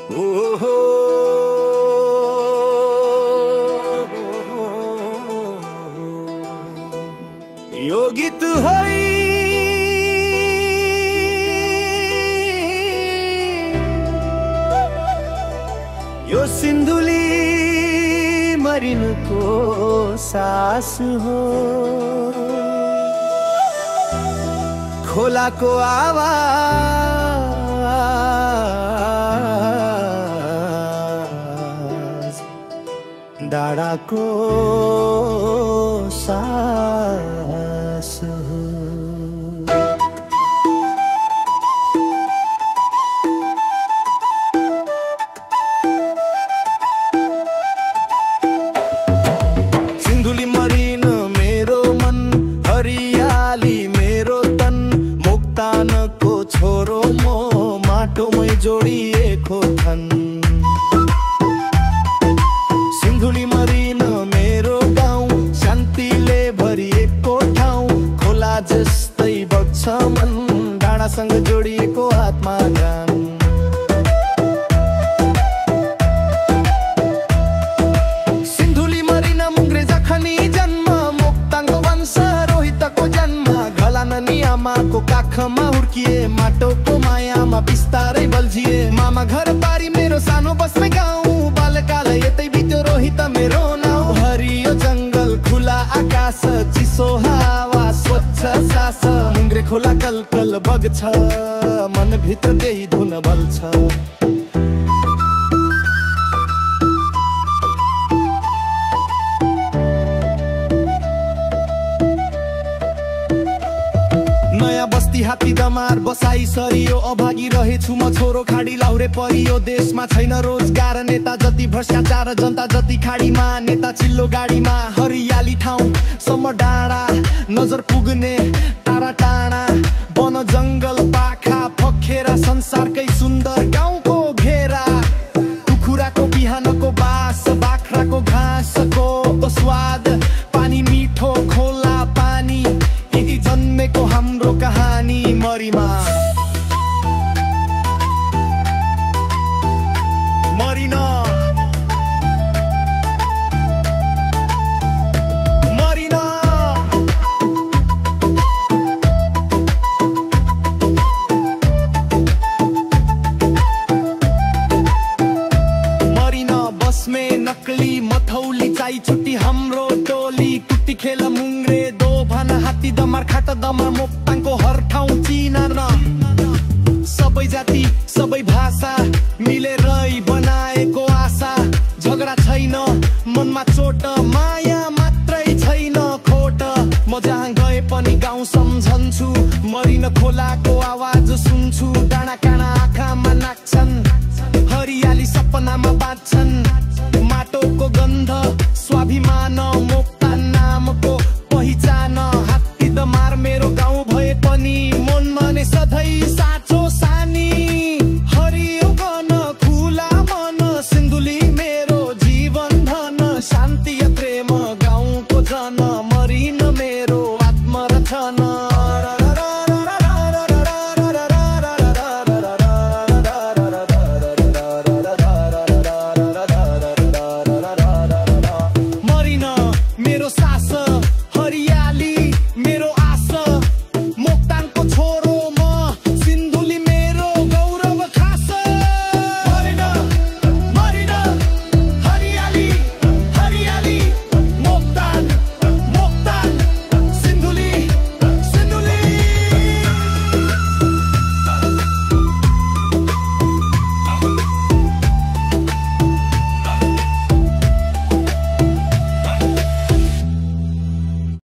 ओहो यो गीत है यो सिन्धुली मरिनको सास हो खोलाको आवाज डाँडाको सास हो। सिन्धुली मरिन मेरो मन हरियाली मेरो तन मोक्तानको छोरो म माटोमै जोडिएको थन। सिन्धुली मरिन मेरो गाउँ शान्तिले भरिएको ठाउँ खोला जस्तै बग्छ मन डाँडासँग जोडिएको आत्मा गान। सिन्धुली मरिन मुङ्ग्रे जखनी जन्म मोक्ताङको वंश रोहितको जन्म घलाननी आमाको काखमा हुर्किए माटोको मायामा बिस्तारै बल्झिए मामा घर पारी मेरो सानो बस्ने गाउँ बाल्यकाल यतै बित्यो रोहित मेरो नाउँ। हरियो जङ्गल खुला आकाश चिसो हावा स्वच्छ सास मुङ्ग्रे खोला कलकल बग्छ मनभित्र त्यही धुन बल्छ। नयाँ बस्ती हात्ती दमार बसाई सरियो अभागी रहेछु म छोरो खाडी लाउरे परियो देशमा छैन रोजगार नेता जति भ्रष्टाचार जनता जति खाडीमा नेता चिल्लो गाडीमा हरियाली ठाउँ सम्म डाँडा नजर पुग्ने टाढा टाढा वन जङ्गल पाखा फखेरा संसारकै सुन्दर गाउँको घेरा कुखुराको बिहानको बास बाख्राको घाँसको स्वाद पानी मिठो खोला पानी यही जन्मेको हाम्रो कहानी मरिमा। मरिन मरिन मरिन बस्मे नक्ली मथौली चाइ छुट्टी हाम्रो टोली कुट्टी खेल मुङ्ग्रे दो भन हात्ती दमार खाट दमार मोक्ताङको हर ठाउँ चिनार सबै जाति सबै भाषा मिलेर